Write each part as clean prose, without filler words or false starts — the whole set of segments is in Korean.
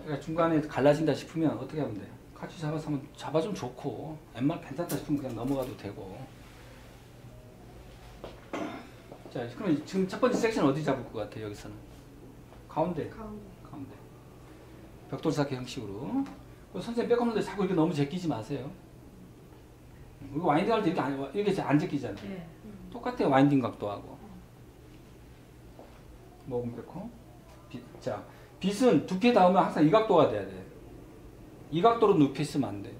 그러니까 중간에 갈라진다 싶으면 어떻게 하면 돼요? 같이 잡아서 한번 잡아주면 좋고 웬만 괜찮다 싶으면 그냥 넘어가도 되고. 자, 그럼 지금 첫 번째 섹션 어디 잡을 것 같아요? 여기서는 가운데. 가운데. 벽돌삭기 형식으로. 선생님 백업는데 자꾸 이렇게 너무 제끼지 마세요. 우리 와인딩 할 때 이렇게 안 제끼잖아요. 네. 똑같아요. 와인딩 각도하고. 모금 백홈. 자, 빗은 두께 닿으면 항상 이 각도가 돼야 돼. 이 각도로 눕혀 있으면 안 돼.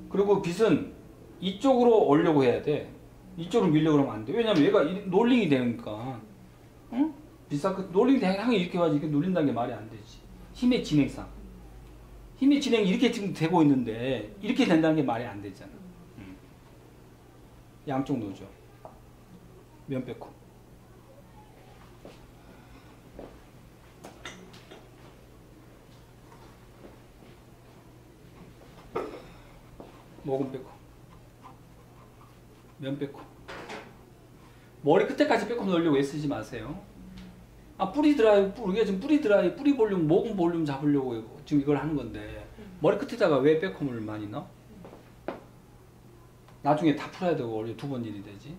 그리고 빗은 이쪽으로 오려고 해야 돼. 이쪽으로 밀려고 하면 안 돼. 왜냐면 얘가 롤링이 되니까. 응? 빗사크 롤링이 향이 이렇게 와야지 이렇게 눌린다는 게 말이 안 되지. 힘의 진행상. 힘의 진행이 이렇게 지금 되고 있는데 이렇게 된다는 게 말이 안 되잖아. 양쪽 놓죠. 면 빼고. 모금 빼고. 면 빼고. 머리 끝에까지 빼고 넣으려고 애쓰지 마세요. 아, 뿌리 드라이, 우리가 지금 뿌리 드라이, 뿌리 볼륨, 모금 볼륨 잡으려고 지금 이걸 하는 건데, 머리 끝에다가 왜 백홈을 많이 넣어? 나중에 다 풀어야 되고, 원래 두 번 일이 되지.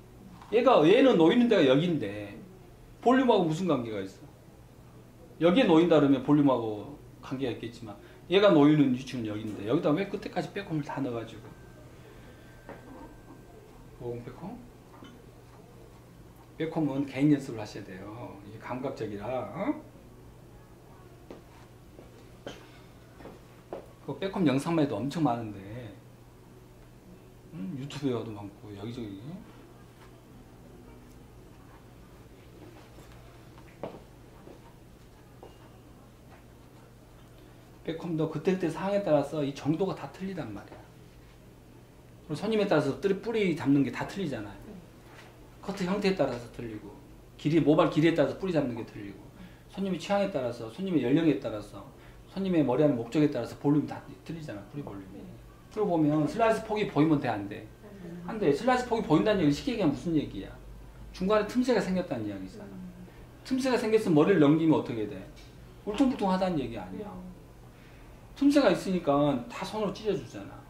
얘는 놓이는 데가 여기인데, 볼륨하고 무슨 관계가 있어? 여기에 놓인다 그러면 볼륨하고 관계가 있겠지만, 얘가 놓이는 위치는 여기인데, 여기다 왜 끝에까지 백홈을 다 넣어가지고. 모금 백홈? 백홈은 개인 연습을 하셔야 돼요. 이게 감각적이라. 어? 그 백홈 영상만 해도 엄청 많은데 유튜브에도 많고 여기저기. 백홈도 그때그때 상황에 따라서 이 정도가 다 틀리단 말이야. 그리고 손님에 따라서 뿌리 잡는 게 다 틀리잖아요. 커트 형태에 따라서 틀리고, 모발 길이에 따라서 뿌리 잡는 게 틀리고, 손님의 취향에 따라서, 손님의 연령에 따라서, 손님의 머리하는 목적에 따라서 볼륨이 다 틀리잖아, 뿌리 볼륨이. 그러고 보면 슬라이스 폭이 보이면 돼, 안 돼? 안 돼. 슬라이스 폭이 보인다는 얘기 쉽게 얘기하면 무슨 얘기야? 중간에 틈새가 생겼다는 이야기잖아. 틈새가 생겼으면 머리를 넘기면 어떻게 돼? 울퉁불퉁하다는 얘기 아니야. 틈새가 있으니까 다 손으로 찢어주잖아.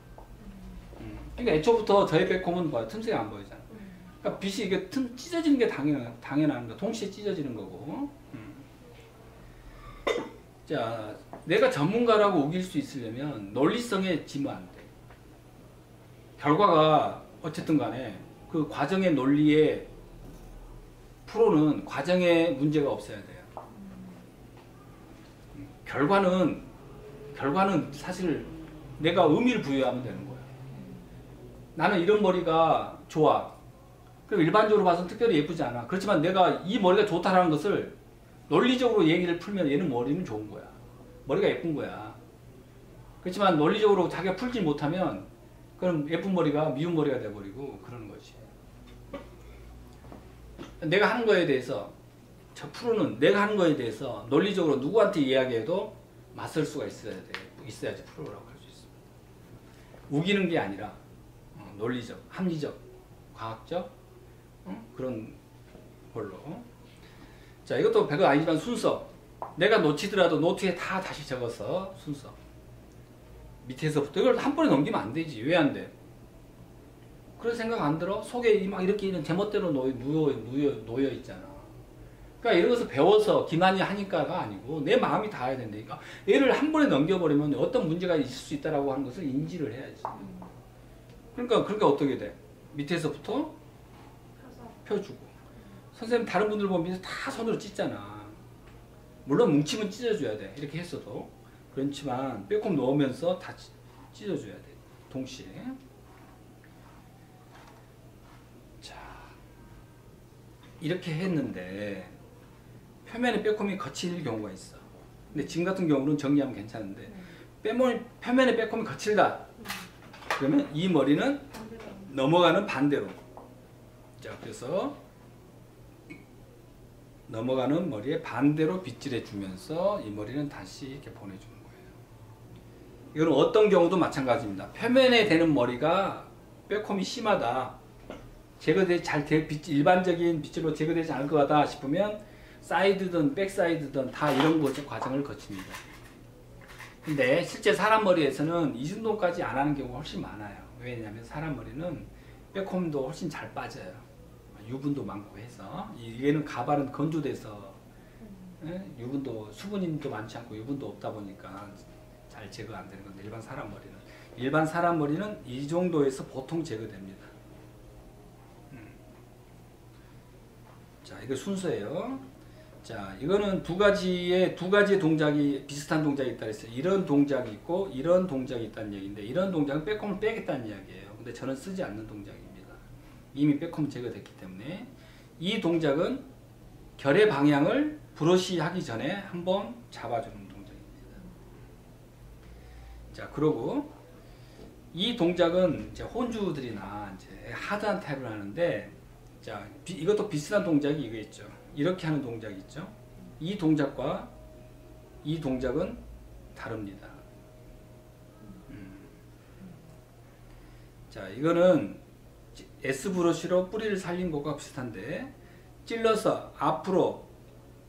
그러니까 애초부터 저의 백홈은 뭐야? 틈새가 안 보이잖아. 그러니까 빛이 이게 찢어지는 게 당연한 거. 동시에 찢어지는 거고. 자, 내가 전문가라고 우길 수 있으려면 논리성에 지면 안 돼. 결과가 어쨌든 간에 그 과정의 논리에 프로는 과정에 문제가 없어야 돼요. 결과는 사실 내가 의미를 부여하면 되는 거야. 나는 이런 머리가 좋아. 그리고 일반적으로 봐서는 특별히 예쁘지 않아. 그렇지만 내가 이 머리가 좋다라는 것을 논리적으로 얘기를 풀면 얘는 머리는 좋은 거야. 머리가 예쁜 거야. 그렇지만 논리적으로 자기가 풀지 못하면 그럼 예쁜 머리가 미운 머리가 돼버리고 그러는 거지. 내가 하는 거에 대해서, 저 프로는 내가 하는 거에 대해서 논리적으로 누구한테 이야기해도 맞설 수가 있어야지 프로라고 할 수 있습니다. 우기는 게 아니라 논리적, 합리적, 과학적 그런 걸로. 자, 이것도 별거 아니지만 순서. 내가 놓치더라도 노트에 다 다시 적어서 순서. 밑에서부터 이걸 한 번에 넘기면 안 되지. 왜 안 돼? 그런 생각 안 들어? 속에 막 이렇게 있는 제멋대로 놓여 있잖아. 그러니까 이런 것을 배워서 기만이 하니까가 아니고 내 마음이 닿아야 된다니까. 얘를 한 번에 넘겨버리면 어떤 문제가 있을 수 있다라고 하는 것을 인지를 해야지. 그러니까 어떻게 돼? 밑에서부터 펴주고. 선생님 다른 분들 보면 다 손으로 찢잖아. 물론 뭉치면 찢어줘야 돼. 이렇게 했어도. 그렇지만 빼꼼 넣으면서 다 찢어줘야 돼. 동시에. 자, 이렇게 했는데 표면에 빼꼼이 거칠 경우가 있어. 근데 지금 같은 경우는 정리하면 괜찮은데 표면에 빼꼼이 거칠다. 그러면 이 머리는 넘어가는 반대로. 자, 그래서 넘어가는 머리에 반대로 빗질해 주면서 이 머리는 다시 이렇게 보내주는 거예요. 이건 어떤 경우도 마찬가지입니다. 표면에 되는 머리가 빼꼼이 심하다. 일반적인 빗질로 제거되지 않을 것 같다 싶으면 사이드든 백사이드든 다 이런 과정을 거칩니다. 근데 실제 사람 머리에서는 이 정도까지 안 하는 경우가 훨씬 많아요. 왜냐하면 사람 머리는 백홈도 훨씬 잘 빠져요. 유분도 많고 해서 얘는 가발은 건조돼서 유분도 수분도 많지 않고 유분도 없다 보니까 잘 제거 안 되는 건데 일반 사람 머리는 이 정도에서 보통 제거됩니다. 자, 이거 순서예요. 자, 이거는 두 가지의 동작이 비슷한 동작이 있다 그랬어요. 이런 동작이 있고 이런 동작이 있다는 얘기인데, 이런 동작은 백홈을 빼겠다는 이야기예요. 근데 저는 쓰지 않는 동작입니다. 이미 백홈 제거됐기 때문에. 이 동작은 결의 방향을 브러쉬 하기 전에 한번 잡아주는 동작입니다. 자, 그러고 이 동작은 이제 혼주들이나 이제 하드한 타입을 하는데, 자, 이것도 비슷한 동작이 이거 있죠. 이렇게 하는 동작이 있죠. 이 동작과 이 동작은 다릅니다. 자, 이거는 S 브러쉬로 뿌리를 살린 것과 비슷한데, 찔러서 앞으로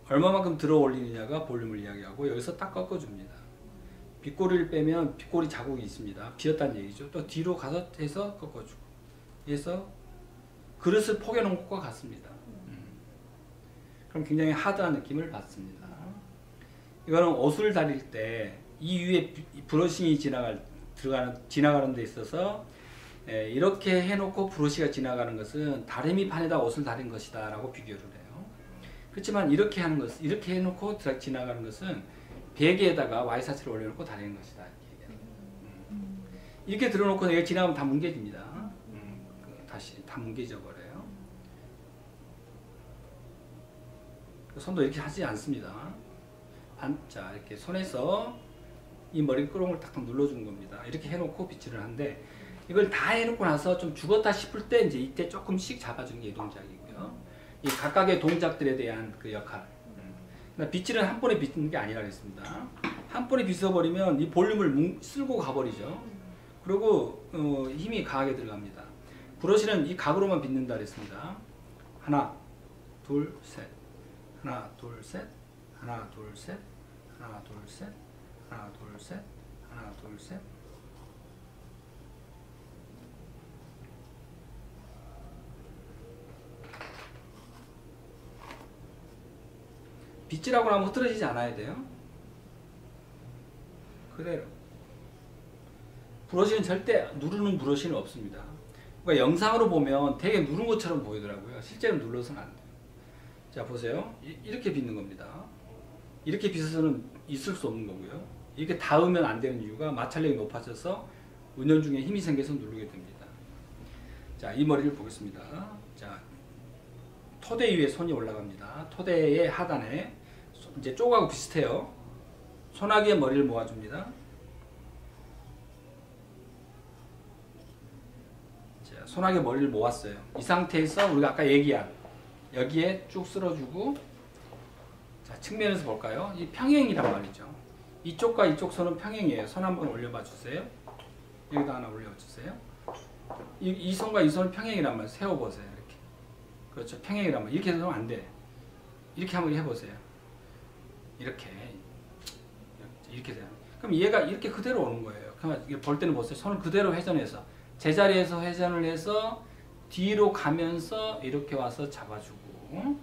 얼마만큼 들어 올리느냐가 볼륨을 이야기하고, 여기서 딱 꺾어줍니다. 빗꼬리를 빼면 빗꼬리 자국이 있습니다. 비었다는 얘기죠. 또 뒤로 가서 해서 꺾어주고, 해서 그릇을 포개놓은 것과 같습니다. 그럼 굉장히 하드한 느낌을 받습니다. 이거는 옷을 다릴 때 이 위에 브러싱이 지나가는 데 있어서 이렇게 해놓고 브러쉬가 지나가는 것은 다리미판에다 옷을 다린 것이다 라고 비교를 해요. 그렇지만 이렇게 하는 것은, 이렇게 해놓고 지나가는 것은 베개에다가 와이셔츠를 올려놓고 다리는 것이다 이렇게 얘기합니다. 이렇게 들어놓고 이게 지나가면 다 뭉개집니다. 다시 다 뭉개져 버려요. 손도 이렇게 하지 않습니다. 자, 이렇게 손에서 이 머리 끄렁을 탁탁 눌러주는 겁니다. 이렇게 해놓고 빗질을 하는데, 이걸 다 해놓고 나서 좀 죽었다 싶을 때 이제 이때 조금씩 잡아주는 게 이 동작이고요. 이 각각의 동작들에 대한 그 역할. 그러니까 빗질은 한 번에 빗는 게 아니라 그랬습니다. 한 번에 빗어버리면 이 볼륨을 쓸고 가버리죠. 그리고 힘이 강하게 들어갑니다. 브러쉬는 이 각으로만 빗는다 그랬습니다. 하나, 둘, 셋. 하나, 둘, 셋. 하나, 둘, 셋. 하나, 둘, 셋. 하나, 둘, 셋. 하나, 둘, 셋. 빗질하고 나면 흐트러지지 않아야 돼요. 그대로. 브러쉬는 절대 누르는 브러쉬는 없습니다. 그러니까 영상으로 보면 되게 누른 것처럼 보이더라고요. 실제로 눌러서는 안 돼요. 자, 보세요. 이렇게 빗는 겁니다. 이렇게 빗어서는 있을 수 없는 거고요. 이렇게 닿으면 안 되는 이유가 마찰력이 높아져서 은연중에 힘이 생겨서 누르게 됩니다. 자, 이 머리를 보겠습니다. 자, 토대 위에 손이 올라갑니다. 토대의 하단에 이제 쪽하고 비슷해요. 소나기의 머리를 모아줍니다. 자, 소나기의 머리를 모았어요. 이 상태에서 우리가 아까 얘기한 여기에 쭉 쓸어주고, 자, 측면에서 볼까요? 이 평행이란 말이죠. 이쪽과 이쪽 손은 평행이에요. 손 한번 올려봐 주세요. 여기다 하나 올려봐 주세요. 이 손과 이 손은 평행이란 말이에요. 세워보세요. 이렇게. 그렇죠. 평행이란 말이에요. 이렇게 해서는 안 돼. 이렇게 한번 해보세요. 이렇게 돼요. 그럼 얘가 이렇게 그대로 오는 거예요. 그럼 볼 때는 보세요. 손을 그대로 회전해서 제자리에서 회전을 해서 뒤로 가면서 이렇게 와서 잡아주고,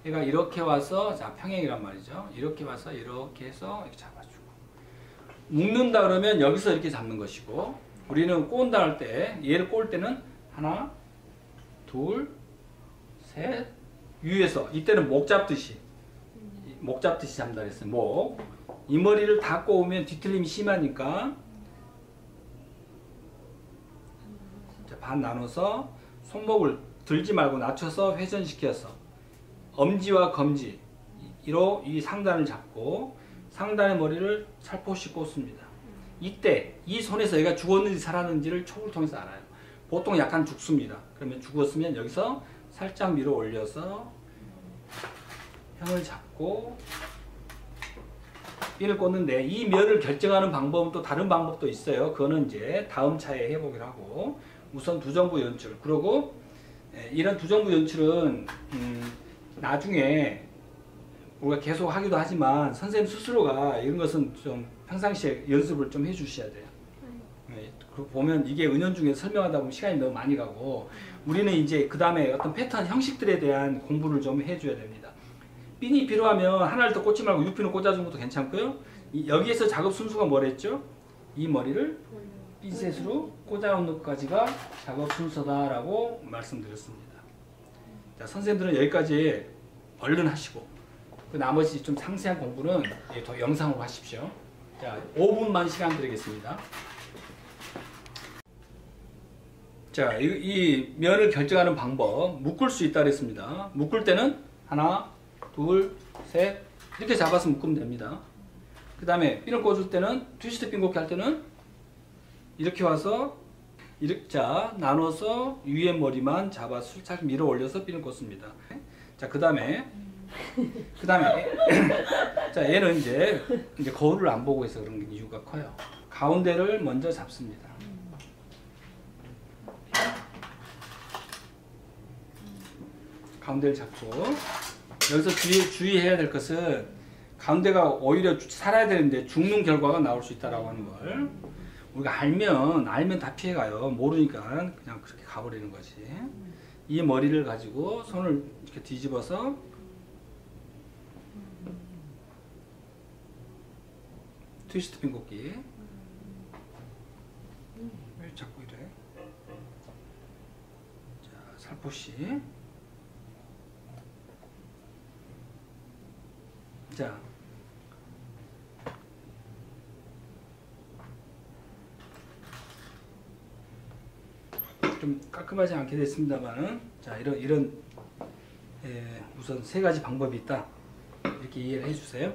얘가 이렇게 와서, 자, 평행이란 말이죠. 이렇게 와서 이렇게 해서 이렇게 잡아주고, 묶는다 그러면 여기서 이렇게 잡는 것이고, 우리는 꼬은다 할 때, 얘를 꼬을 때는 하나, 둘, 셋, 위에서, 이때는 목 잡듯이 잡는다 그랬어요. 목. 이 머리를 다 꼬우면 뒤틀림이 심하니까, 자, 반 나눠서 손목을 들지 말고 낮춰서 회전시켜서 엄지와 검지 이 상단을 잡고 상단의 머리를 살포시 꽂습니다. 이때 이 손에서 얘가 죽었는지 살았는지를 촉을 통해서 알아요. 보통 약간 죽습니다. 그러면 죽었으면 여기서 살짝 밀어 올려서 형을 잡고 핀을 꽂는데, 이 면을 결정하는 방법은 또 다른 방법도 있어요. 그거는 이제 다음 차에 해보기로 하고, 우선 두정부 연출. 그리고 이런 두정부 연출은 나중에 우리가 계속 하기도 하지만 선생님 스스로가 이런 것은 좀 평상시에 연습을 좀 해주셔야 돼요. 네, 보면 이게 은연중에 설명하다 보면 시간이 너무 많이 가고 우리는 이제 그 다음에 어떤 패턴 형식들에 대한 공부를 좀 해줘야 됩니다. 핀이 필요하면 하나를 더 꽂지 말고 6핀을 꽂아주는 것도 괜찮고요. 여기에서 작업 순수가 뭐랬죠? 이 머리를 핀셋으로 꽂아놓는 것까지가 작업 순서다라고 말씀드렸습니다. 자, 선생님들은 여기까지 얼른 하시고 그 나머지 좀 상세한 공부는 더 영상으로 하십시오. 자, 5분만 시간 드리겠습니다. 자, 이 면을 결정하는 방법 묶을 수 있다 그랬습니다. 묶을 때는 하나, 둘, 셋 이렇게 잡아서 묶으면 됩니다. 그 다음에 핀을 꽂을 때는 트위스트 핀 꽂기 할 때는 이렇게 와서 이렇게 나눠서 위에 머리만 잡아서 살짝 밀어 올려서 핀을 꽂습니다. 자, 그 다음에 자, 얘는 이제 거울을 안 보고 있어 그런 이유가 커요. 가운데를 먼저 잡습니다. 가운데를 잡고 여기서 주의해야 될 것은 가운데가 오히려 살아야 되는데 죽는 결과가 나올 수 있다라고 하는 걸 우리가 알면 다 피해가요. 모르니까 그냥 그렇게 가버리는 거지. 이 머리를 가지고 손을 이렇게 뒤집어서 트위스트 핀 꽂기. 왜 자꾸 이래? 자, 살포시. 자, 좀 깔끔하지 않게 됐습니다만, 자, 이런 우선 세 가지 방법이 있다 이렇게 이해를 해주세요.